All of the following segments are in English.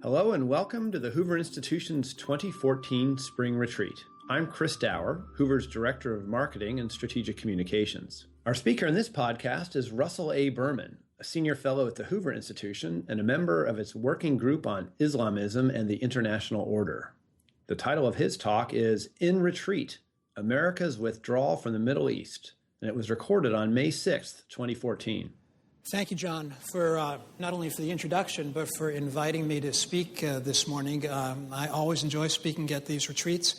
Hello and welcome to the Hoover Institution's 2014 Spring Retreat. I'm Chris Dower, Hoover's Director of Marketing and Strategic Communications. Our speaker in this podcast is Russell A. Berman, a senior fellow at the Hoover Institution and a member of its working group on Islamism and the International Order. The title of his talk is In Retreat, America's Withdrawal from the Middle East, and it was recorded on May 6th, 2014. Thank you, John, for not only for the introduction, but for inviting me to speak this morning. I always enjoy speaking at these retreats.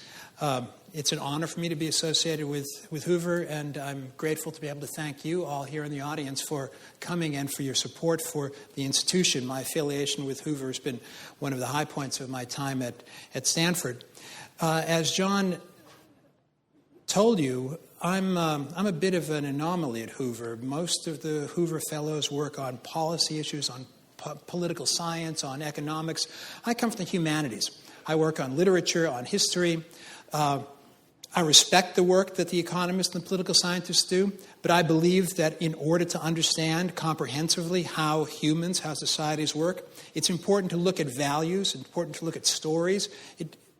It's an honor for me to be associated with Hoover, and I'm grateful to be able to thank you all here in the audience for coming and for your support for the institution. My affiliation with Hoover has been one of the high points of my time at Stanford. As John told you, I'm a bit of an anomaly at Hoover. Most of the Hoover Fellows work on policy issues, on political science, on economics. I come from the humanities. I work on literature, on history. I respect the work that the economists and the political scientists do, but I believe that in order to understand comprehensively how humans, how societies work, it's important to look at values, it's important to look at stories.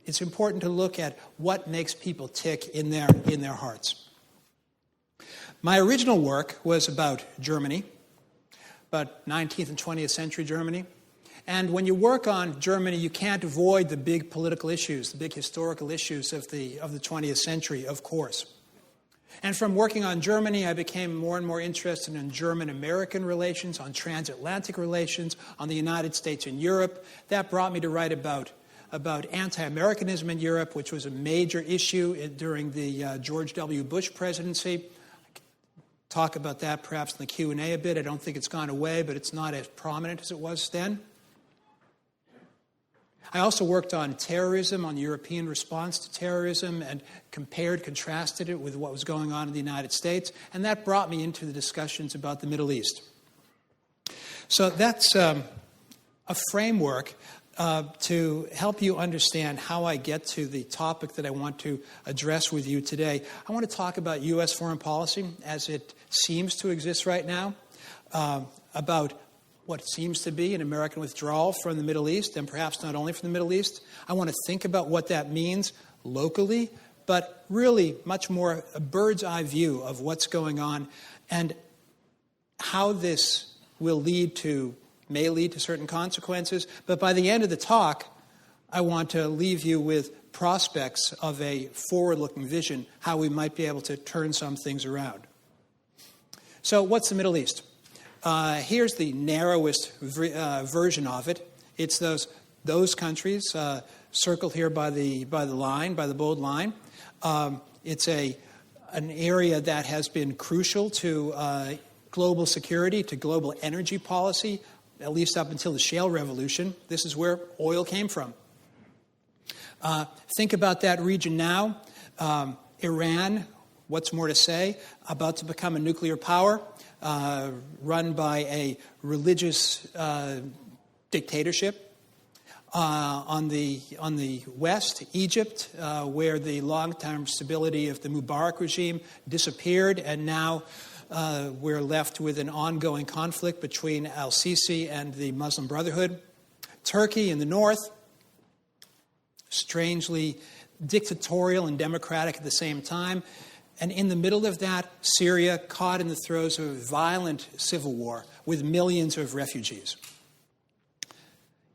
It's important to look at what makes people tick in their hearts. My original work was about Germany, about 19th and 20th century Germany. And when you work on Germany, you can't avoid the big political issues, the big historical issues of the 20th century, of course. And from working on Germany, I became more and more interested in German-American relations, on transatlantic relations, on the United States and Europe. That brought me to write about anti-Americanism in Europe, which was a major issue during the George W. Bush presidency. Talk about that perhaps in the Q&A a bit. I don't think it's gone away, but it's not as prominent as it was then. I also worked on terrorism, on European response to terrorism, and contrasted it with what was going on in the United States, and that brought me into the discussions about the Middle East. So that's a framework to help you understand how I get to the topic that I want to address with you today. I want to talk about U.S. foreign policy as it seems to exist right now, about what seems to be an American withdrawal from the Middle East, and perhaps not only from the Middle East. I want to think about what that means locally, but really much more a bird's eye view of what's going on and how this may lead to certain consequences. But by the end of the talk, I want to leave you with prospects of a forward-looking vision, how we might be able to turn some things around. So what's the Middle East? Here's the narrowest version of it. It's those countries circled here by the bold line. It's an area that has been crucial to global security, to global energy policy, at least up until the shale revolution. This is where oil came from. Think about that region now. Iran, what's more to say, about to become a nuclear power, run by a religious dictatorship. On the west, Egypt, where the long-term stability of the Mubarak regime disappeared, and now we're left with an ongoing conflict between al-Sisi and the Muslim Brotherhood. Turkey in the north, strangely dictatorial and democratic at the same time. And in the middle of that, Syria, caught in the throes of a violent civil war with millions of refugees.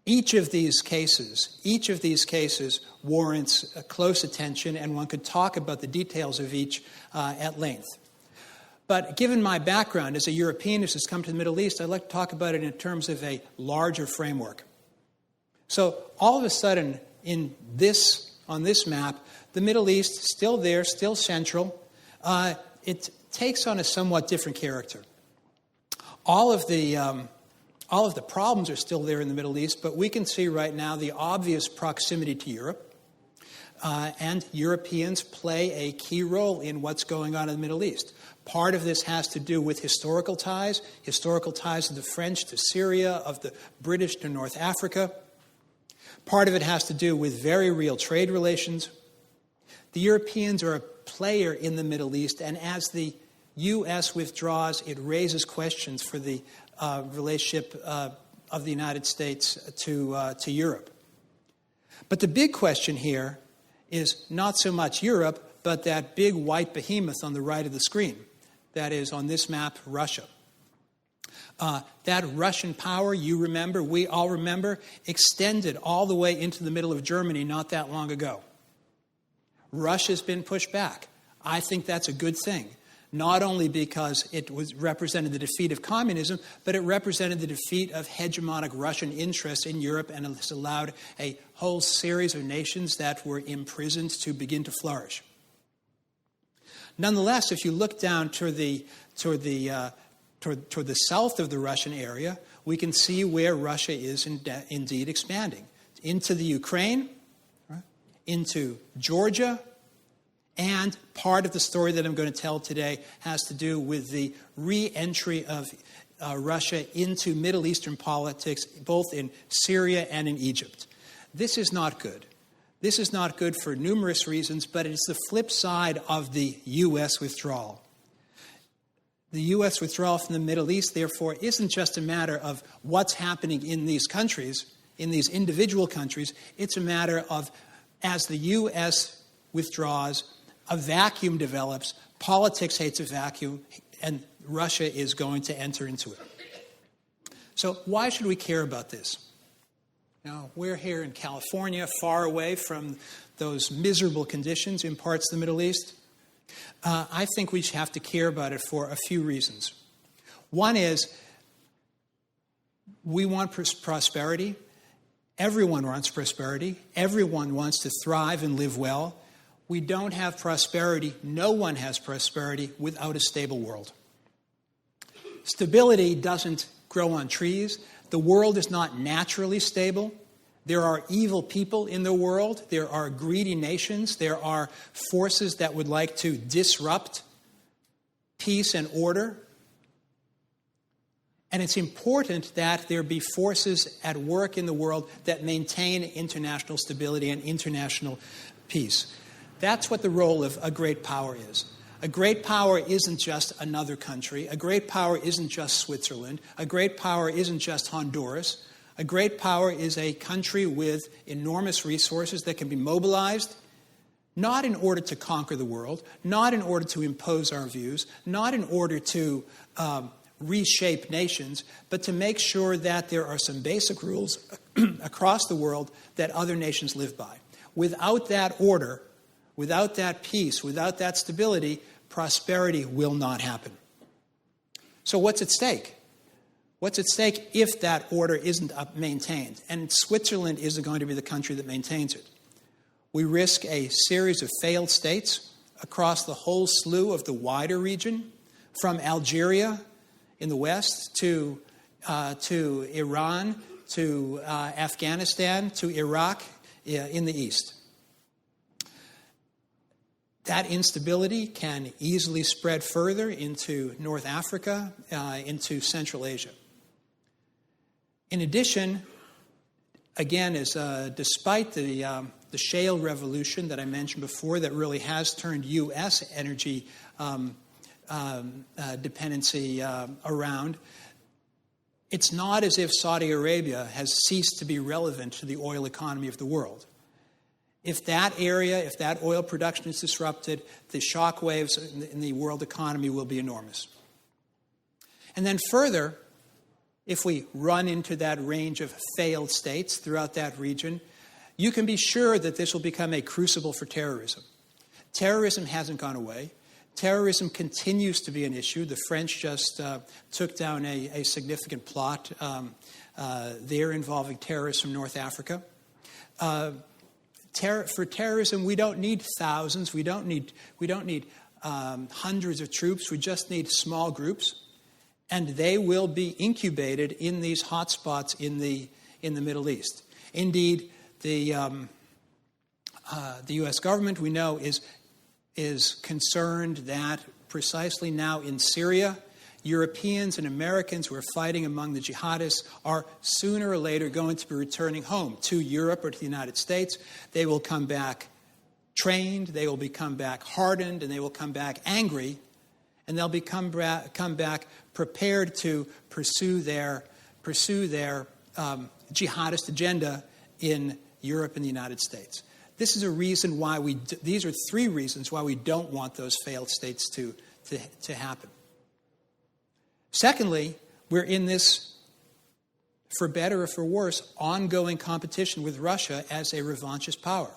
Each of these cases warrants close attention, and one could talk about the details of each at length. But given my background as a European who has come to the Middle East, I'd like to talk about it in terms of a larger framework. So all of a sudden, on this map, the Middle East, still there, still central, it takes on a somewhat different character. All of the problems are still there in the Middle East, but we can see right now the obvious proximity to Europe, and Europeans play a key role in what's going on in the Middle East. Part of this has to do with historical ties of the French to Syria, of the British to North Africa. Part of it has to do with very real trade relations. The Europeans are a player in the Middle East, and as the U.S. withdraws, it raises questions for the relationship of the United States to Europe. But the big question here is not so much Europe, but that big white behemoth on the right of the screen. That is, on this map, Russia. That Russian power, you remember, we all remember, extended all the way into the middle of Germany not that long ago. Russia's been pushed back. I think that's a good thing, not only because it represented the defeat of communism, but it represented the defeat of hegemonic Russian interests in Europe, and it has allowed a whole series of nations that were imprisoned to begin to flourish. Nonetheless, if you look down toward the south of the Russian area, we can see where Russia is indeed expanding. Into the Ukraine, into Georgia, and part of the story that I'm going to tell today has to do with the re-entry of Russia into Middle Eastern politics, both in Syria and in Egypt. This is not good. This is not good for numerous reasons, but it's the flip side of the U.S. withdrawal. The U.S. withdrawal from the Middle East, therefore, isn't just a matter of what's happening in these countries, in these individual countries. It's a matter of, as the U.S. withdraws, a vacuum develops, politics hates a vacuum, and Russia is going to enter into it. So why should we care about this? Now, we're here in California, far away from those miserable conditions in parts of the Middle East. I think we have to care about it for a few reasons. One is we want prosperity. Everyone wants prosperity. Everyone wants to thrive and live well. We don't have prosperity. No one has prosperity without a stable world. Stability doesn't grow on trees. The world is not naturally stable. There are evil people in the world. There are greedy nations. There are forces that would like to disrupt peace and order. And it's important that there be forces at work in the world that maintain international stability and international peace. That's what the role of a great power is. A great power isn't just another country. A great power isn't just Switzerland. A great power isn't just Honduras. A great power is a country with enormous resources that can be mobilized, not in order to conquer the world, not in order to impose our views, not in order to reshape nations, but to make sure that there are some basic rules across the world that other nations live by. Without that order, without that peace, without that stability, prosperity will not happen. So what's at stake? What's at stake if that order isn't maintained? And Switzerland isn't going to be the country that maintains it. We risk a series of failed states across the whole slew of the wider region, from Algeria in the west to Iran, to Afghanistan, to Iraq in the east. That instability can easily spread further into North Africa, into Central Asia. In addition, again, despite the shale revolution that I mentioned before that really has turned U.S. energy dependency around, it's not as if Saudi Arabia has ceased to be relevant to the oil economy of the world. If that area, if that oil production is disrupted, the shock waves in the world economy will be enormous. And then further, if we run into that range of failed states throughout that region, you can be sure that this will become a crucible for terrorism. Terrorism hasn't gone away. Terrorism continues to be an issue. The French just took down a significant plot there involving terrorists from North Africa. For terrorism, we don't need thousands. We don't need hundreds of troops. We just need small groups, and they will be incubated in these hotspots in the Middle East. Indeed, the U.S. government, we know, is concerned that precisely now in Syria, Europeans and Americans who are fighting among the jihadists are sooner or later going to be returning home to Europe or to the United States. They will come back trained, they will come back hardened, and they will come back angry, and they'll come back prepared to pursue their jihadist agenda in Europe and the United States. This is a reason why these are three reasons why we don't want those failed states to happen. Secondly, we're in this, for better or for worse, ongoing competition with Russia as a revanchist power.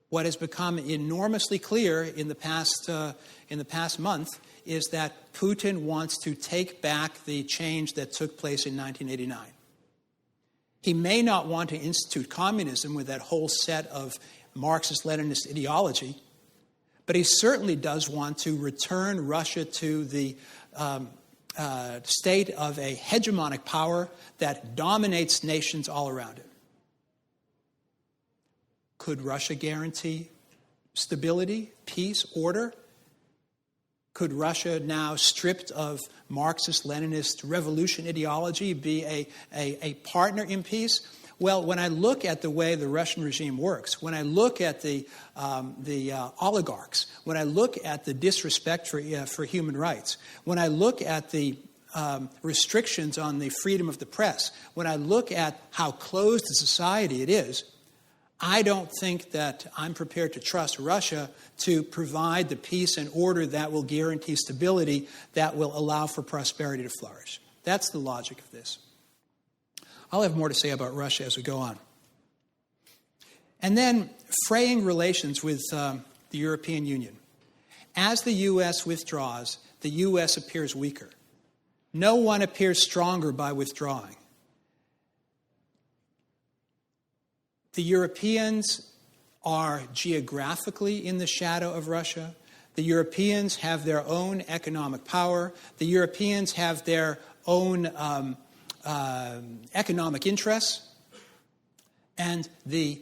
What has become enormously clear in the past month is that Putin wants to take back the change that took place in 1989. He may not want to institute communism with that whole set of Marxist-Leninist ideology, but he certainly does want to return Russia to the state of a hegemonic power that dominates nations all around it. Could Russia guarantee stability, peace, order? Could Russia, now stripped of Marxist-Leninist revolution ideology, be a partner in peace? Well, when I look at the way the Russian regime works, when I look at the oligarchs, when I look at the disrespect for human rights, when I look at the restrictions on the freedom of the press, when I look at how closed a society it is, I don't think that I'm prepared to trust Russia to provide the peace and order that will guarantee stability, that will allow for prosperity to flourish. That's the logic of this. I'll have more to say about Russia as we go on. And then fraying relations with the European Union. As the U.S. withdraws, the U.S. appears weaker. No one appears stronger by withdrawing. The Europeans are geographically in the shadow of Russia. The Europeans have their own economic power. The Europeans have their own economic interests. And the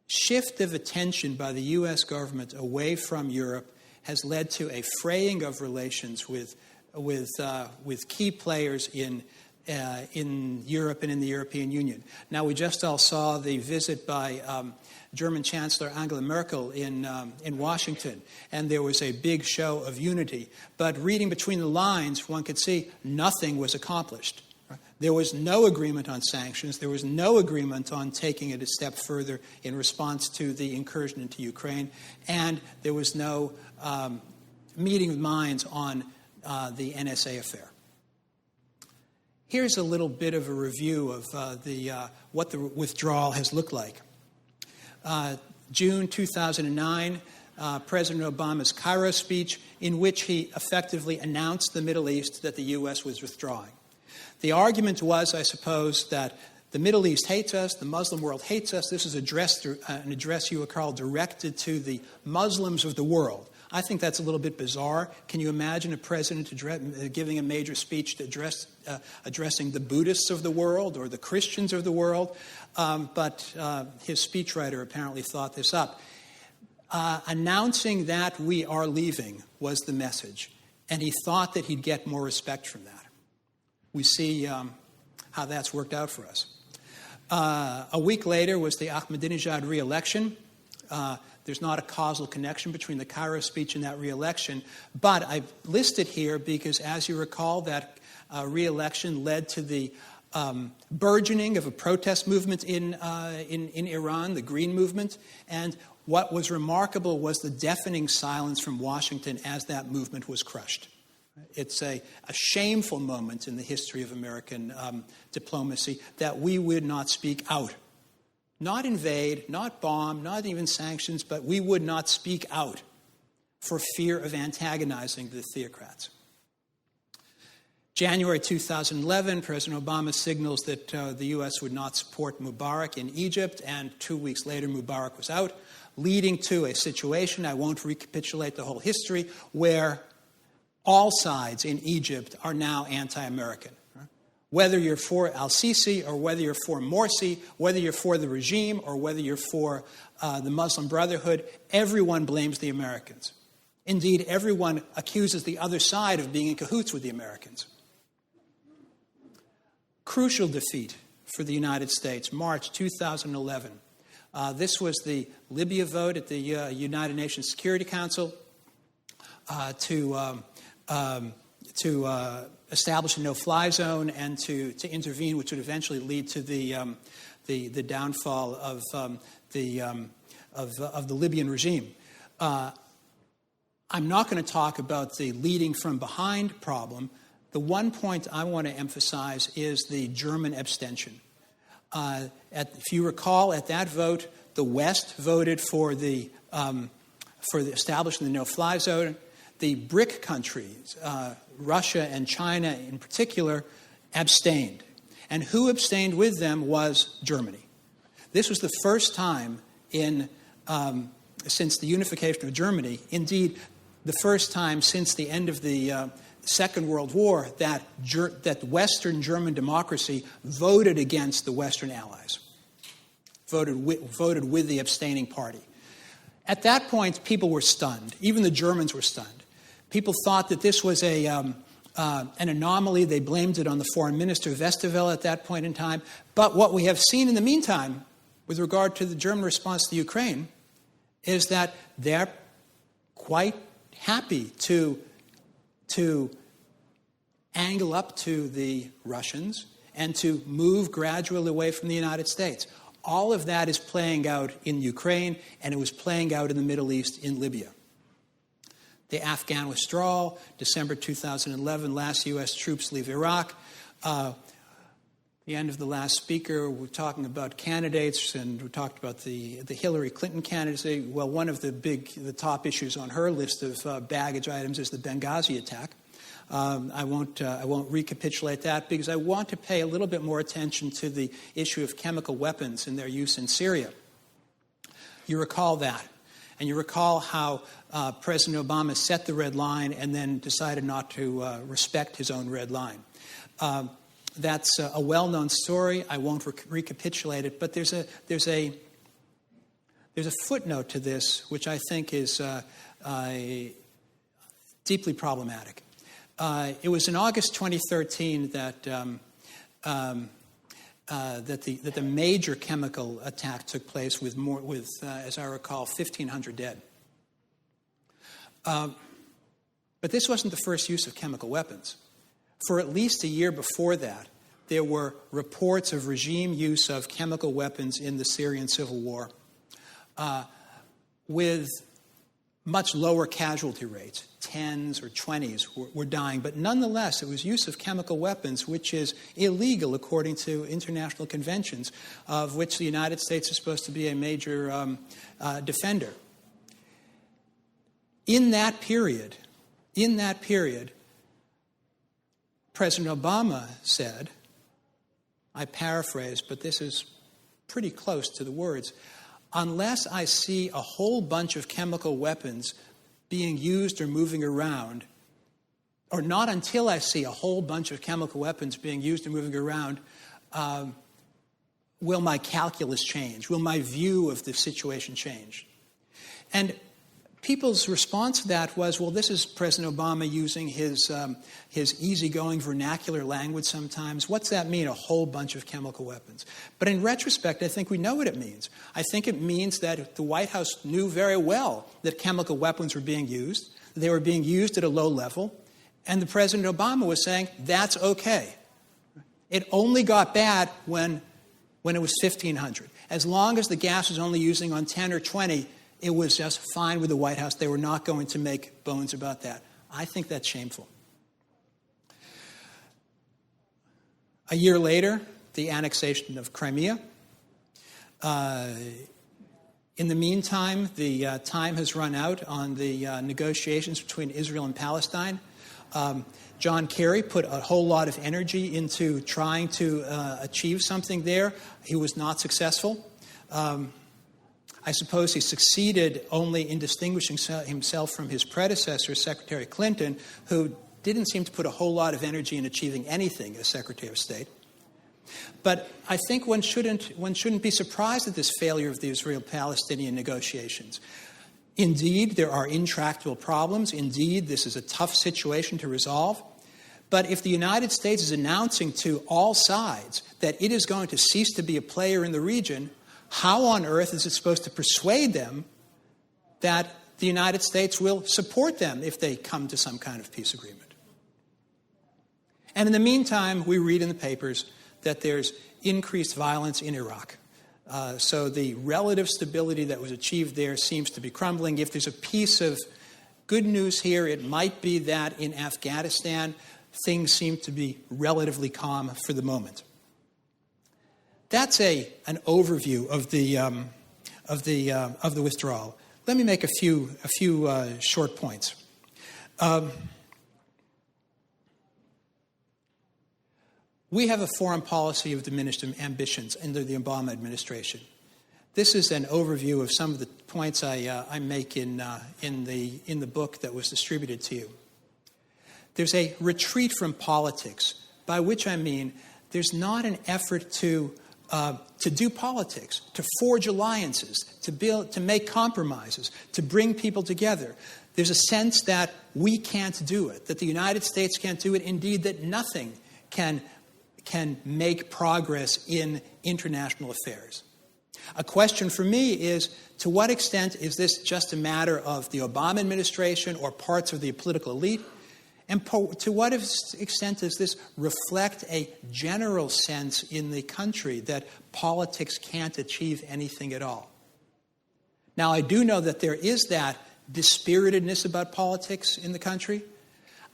shift of attention by the U.S. government away from Europe has led to a fraying of relations with key players in Europe and in the European Union. Now, we just all saw the visit by German Chancellor Angela Merkel in Washington, and there was a big show of unity. But reading between the lines, one could see nothing was accomplished. There was no agreement on sanctions. There was no agreement on taking it a step further in response to the incursion into Ukraine. And there was no meeting of minds on the NSA affair. Here's a little bit of a review of what the withdrawal has looked like. June 2009, President Obama's Cairo speech, in which he effectively announced the Middle East that the U.S. was withdrawing. The argument was, I suppose, that the Middle East hates us, the Muslim world hates us. This is an address, you recall, directed to the Muslims of the world. I think that's a little bit bizarre. Can you imagine a president giving a major speech to addressing the Buddhists of the world or the Christians of the world? But his speechwriter apparently thought this up. Announcing that we are leaving was the message, and he thought that he'd get more respect from that. We see how that's worked out for us. A week later was the Ahmadinejad re-election. There's not a causal connection between the Cairo speech and that re-election, but I've listed here because, as you recall, that re-election led to the burgeoning of a protest movement in Iran, the Green Movement, and what was remarkable was the deafening silence from Washington as that movement was crushed. It's a shameful moment in the history of American diplomacy that we would not speak out. Not invade, not bomb, not even sanctions, but we would not speak out for fear of antagonizing the theocrats. January 2011, President Obama signals that the U.S. would not support Mubarak in Egypt, and 2 weeks later Mubarak was out, leading to a situation, I won't recapitulate the whole history, where all sides in Egypt are now anti-American. Whether you're for al-Sisi or whether you're for Morsi, whether you're for the regime or whether you're for the Muslim Brotherhood, everyone blames the Americans. Indeed, everyone accuses the other side of being in cahoots with the Americans. Crucial defeat for the United States, March 2011. This was the Libya vote at the United Nations Security Council to establish a no-fly zone and to intervene, which would eventually lead to the downfall of the Libyan regime. I'm not going to talk about the leading from behind problem. The one point I want to emphasize is the German abstention. If you recall, at that vote, the West voted for the establishing the no-fly zone. The BRIC countries, Russia and China in particular, abstained. And who abstained with them was Germany. This was the first time since the unification of Germany, indeed the first time since the end of the Second World War, that Western German democracy voted against the Western Allies, voted with the abstaining party. At that point, people were stunned. Even the Germans were stunned. People thought that this was an anomaly. They blamed it on the foreign minister, Westerwelle, at that point in time. But what we have seen in the meantime, with regard to the German response to Ukraine, is that they're quite happy to angle up to the Russians and to move gradually away from the United States. All of that is playing out in Ukraine, and it was playing out in the Middle East in Libya. The Afghan withdrawal, December 2011, last U.S. troops leave Iraq. The end of the last speaker, we're talking about candidates, and we talked about the Hillary Clinton candidacy. Well, one of the top issues on her list of baggage items is the Benghazi attack. I won't recapitulate that because I want to pay a little bit more attention to the issue of chemical weapons and their use in Syria. You recall that. And you recall how President Obama set the red line and then decided not to respect his own red line. That's a well-known story. I won't recapitulate it, but there's a footnote to this which I think is deeply problematic. It was in August 2013 that the major chemical attack took place with as I recall, 1,500 dead. But this wasn't the first use of chemical weapons. For at least a year before that, there were reports of regime use of chemical weapons in the Syrian civil war with much lower casualty rates. 10s or 20s were dying, but nonetheless, it was use of chemical weapons, which is illegal according to international conventions, of which the United States is supposed to be a major defender. In that period, President Obama said, I paraphrase, but this is pretty close to the words, unless I see a whole bunch of chemical weapons being used or moving around, or not until I see a whole bunch of chemical weapons being used or moving around, will my calculus change? Will my view of the situation change? And people's response to that was, well, this is President Obama using his easygoing vernacular language sometimes. What's that mean, a whole bunch of chemical weapons? But in retrospect, I think we know what it means. I think it means that the White House knew very well that chemical weapons were being used. They were being used at a low level. And the President Obama was saying, that's okay. It only got bad when it was 1,500. As long as the gas was only using on 10 or 20, it was just fine with the White House. They were not going to make bones about that. I think that's shameful. A year later, the annexation of Crimea. In the meantime, the time has run out on the negotiations between Israel and Palestine. John Kerry put a whole lot of energy into trying to achieve something there. He was not successful. I suppose he succeeded only in distinguishing himself from his predecessor, Secretary Clinton, who didn't seem to put a whole lot of energy in achieving anything as Secretary of State. But I think one shouldn't be surprised at this failure of the Israel-Palestinian negotiations. Indeed, there are intractable problems. Indeed, this is a tough situation to resolve. But if the United States is announcing to all sides that it is going to cease to be a player in the region, how on earth is it supposed to persuade them that the United States will support them if they come to some kind of peace agreement? And in the meantime, we read in the papers that there's increased violence in Iraq. So the relative stability that was achieved there seems to be crumbling. If there's a piece of good news here, it might be that in Afghanistan, things seem to be relatively calm for the moment. That's an overview of the withdrawal. Let me make a few short points. We have a foreign policy of diminished ambitions under the Obama administration. This is an overview of some of the points I make in the book that was distributed to you. There's a retreat from politics, by which I mean there's not an effort to do politics, to forge alliances, to make compromises, to bring people together. There's a sense that we can't do it, that the United States can't do it, indeed that nothing can make progress in international affairs. A question for me is, to what extent is this just a matter of the Obama administration or parts of the political elite? And to what extent does this reflect a general sense in the country that politics can't achieve anything at all? Now, I do know that there is that dispiritedness about politics in the country.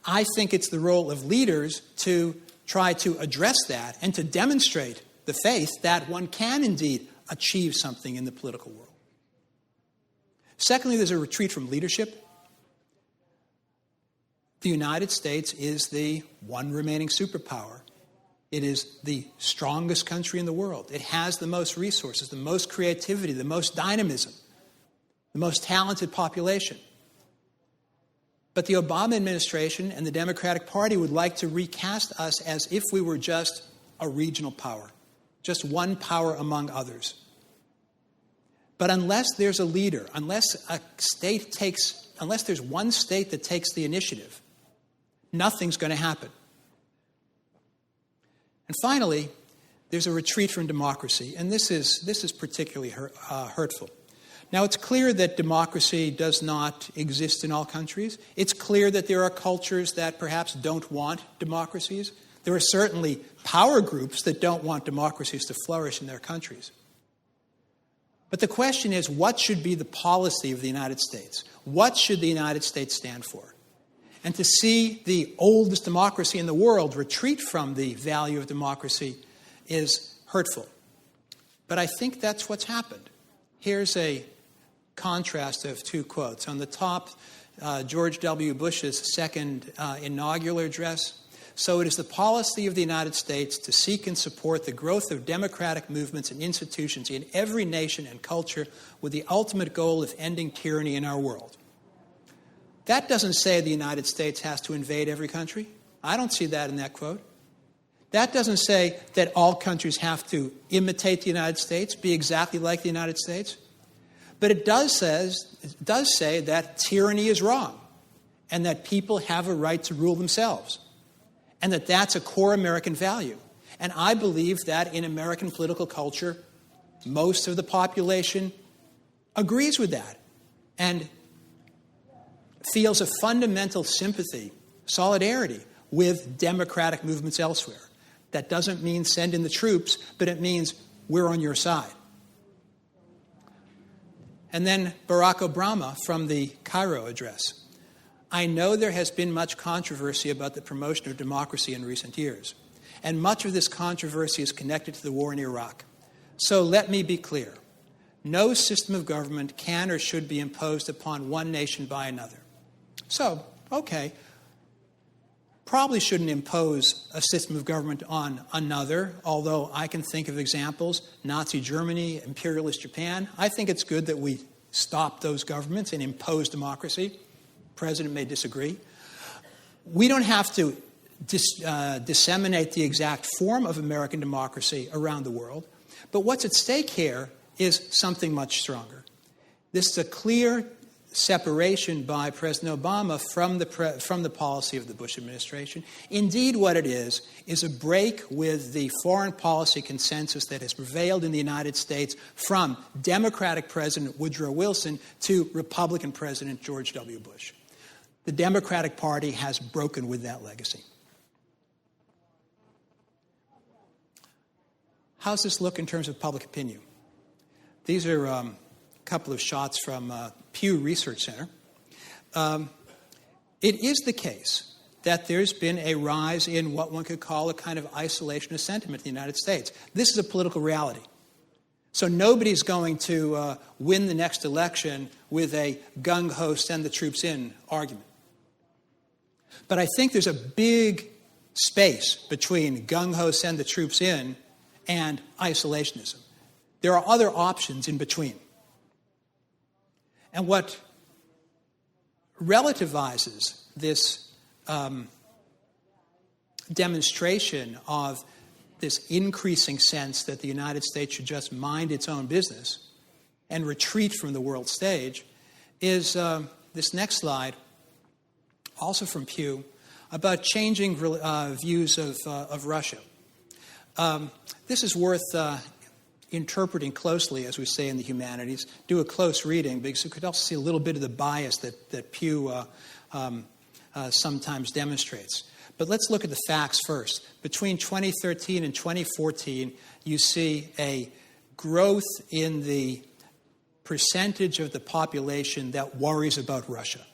I think it's the role of leaders to try to address that and to demonstrate the faith that one can indeed achieve something in the political world. Secondly, there's a retreat from leadership. The United States is the one remaining superpower. It is the strongest country in the world. It has the most resources, the most creativity, the most dynamism, the most talented population. But the Obama administration and the Democratic Party would like to recast us as if we were just a regional power, just one power among others. But unless there's a leader, unless there's one state that takes the initiative, nothing's going to happen. And finally, there's a retreat from democracy, and this is particularly hurtful. Now, it's clear that democracy does not exist in all countries. It's clear that there are cultures that perhaps don't want democracies. There are certainly power groups that don't want democracies to flourish in their countries. But the question is, what should be the policy of the United States? What should the United States stand for? And to see the oldest democracy in the world retreat from the value of democracy is hurtful. But I think that's what's happened. Here's a contrast of two quotes. On the top, George W. Bush's second inaugural address. So it is the policy of the United States to seek and support the growth of democratic movements and institutions in every nation and culture with the ultimate goal of ending tyranny in our world. That doesn't say the United States has to invade every country. I don't see that in that quote. That doesn't say that all countries have to imitate the United States, be exactly like the United States. But it does say that tyranny is wrong and that people have a right to rule themselves and that that's a core American value. And I believe that in American political culture, most of the population agrees with that and feels a fundamental sympathy, solidarity with democratic movements elsewhere. That doesn't mean send in the troops, but it means we're on your side. And then Barack Obama from the Cairo address. I know there has been much controversy about the promotion of democracy in recent years, and much of this controversy is connected to the war in Iraq. So let me be clear. No system of government can or should be imposed upon one nation by another. So, okay, probably shouldn't impose a system of government on another, although I can think of examples, Nazi Germany, imperialist Japan. I think it's good that we stop those governments and impose democracy. The president may disagree. We don't have to disseminate the exact form of American democracy around the world, but what's at stake here is something much stronger. This is a clear separation by President Obama from the policy of the Bush administration. Indeed, what it is a break with the foreign policy consensus that has prevailed in the United States from Democratic President Woodrow Wilson to Republican President George W. Bush. The Democratic Party has broken with that legacy. how's this look in terms of public opinion? These are a couple of shots from Pew Research Center. It is the case that there's been a rise in what one could call a kind of isolationist sentiment in the United States. This is a political reality. So nobody's going to win the next election with a gung-ho send the troops in argument. But I think there's a big space between gung-ho send the troops in and isolationism. There are other options in between. And what relativizes this demonstration of this increasing sense that the United States should just mind its own business and retreat from the world stage is this next slide, also from Pew, about changing views of Russia. This is worth interpreting closely, as we say in the humanities. Do a close reading, because you could also see a little bit of the bias that Pew sometimes demonstrates. But let's look at the facts first. Between 2013 and 2014, you see a growth in the percentage of the population that worries about Russia.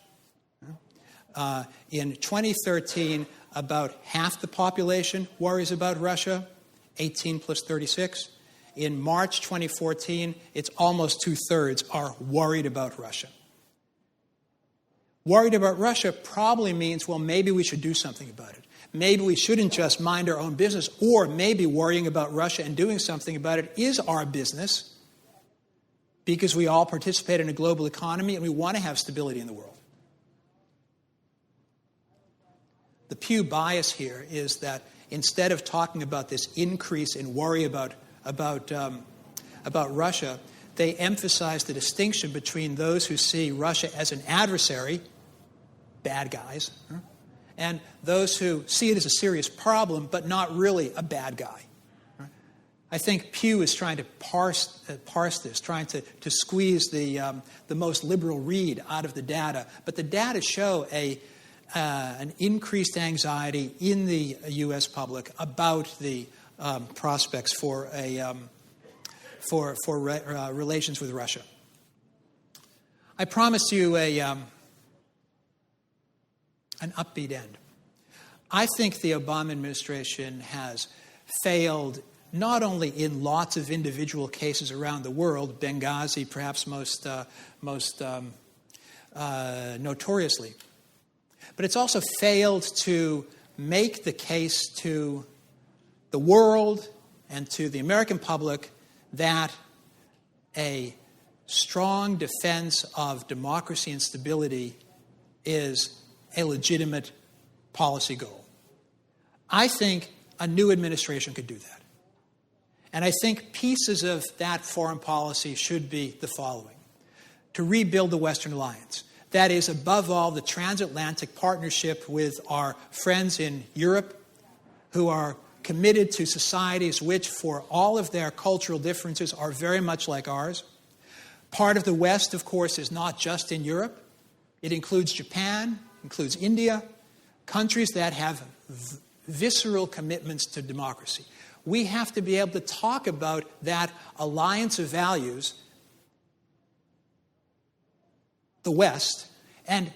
In 2013, about half the population worries about Russia, 18 plus 36. In March 2014, it's almost two-thirds are worried about Russia. Worried about Russia probably means, well, maybe we should do something about it. Maybe we shouldn't just mind our own business, or maybe worrying about Russia and doing something about it is our business, because we all participate in a global economy and we want to have stability in the world. The Pew bias here is that instead of talking about this increase in worry about Russia, they emphasize the distinction between those who see Russia as an adversary, bad guys, and those who see it as a serious problem but not really a bad guy. I think Pew is trying to parse this, trying to squeeze the most liberal read out of the data. But the data show an increased anxiety in the U.S. public about the prospects for relations with Russia. I promised you an upbeat end. I think the Obama administration has failed not only in lots of individual cases around the world, Benghazi perhaps most notoriously, but it's also failed to make the case to the world and to the American public that a strong defense of democracy and stability is a legitimate policy goal. I think a new administration could do that. And I think pieces of that foreign policy should be the following. To rebuild the Western alliance. That is, above all, the transatlantic partnership with our friends in Europe who are committed to societies which, for all of their cultural differences, are very much like ours. Part of the West, of course, is not just in Europe. It includes Japan, includes India, countries that have visceral commitments to democracy. We have to be able to talk about that alliance of values, the West, and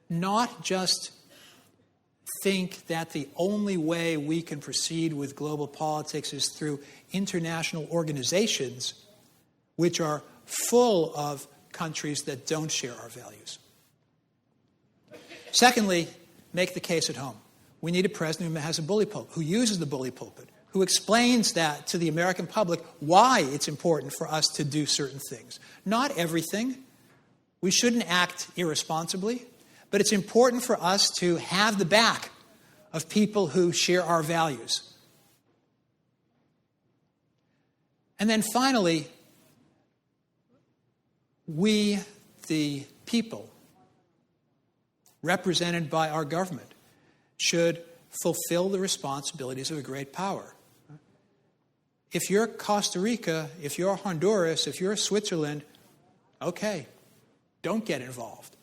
not just think that the only way we can proceed with global politics is through international organizations which are full of countries that don't share our values. Secondly, make the case at home. We need a president who has a bully pulpit, who uses the bully pulpit, who explains that to the American public why it's important for us to do certain things. Not everything. We shouldn't act irresponsibly, but it's important for us to have the back of people who share our values. And then finally, we, the people, represented by our government, should fulfill the responsibilities of a great power. If you're Costa Rica, if you're Honduras, if you're Switzerland, okay, don't get involved.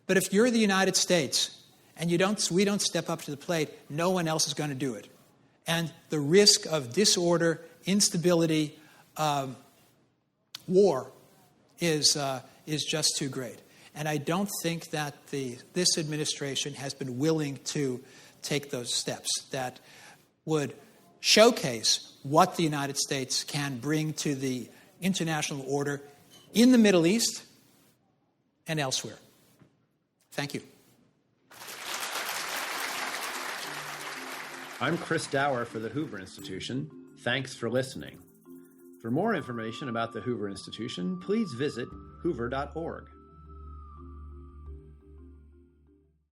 But if you're the United States and we don't step up to the plate, no one else is going to do it. And the risk of disorder instability, war is just too great. And I don't think that this administration has been willing to take those steps that would showcase what the United States can bring to the international order in the Middle East and elsewhere. Thank you. I'm Chris Dower for the Hoover Institution. Thanks for listening. For more information about the Hoover Institution, please visit hoover.org.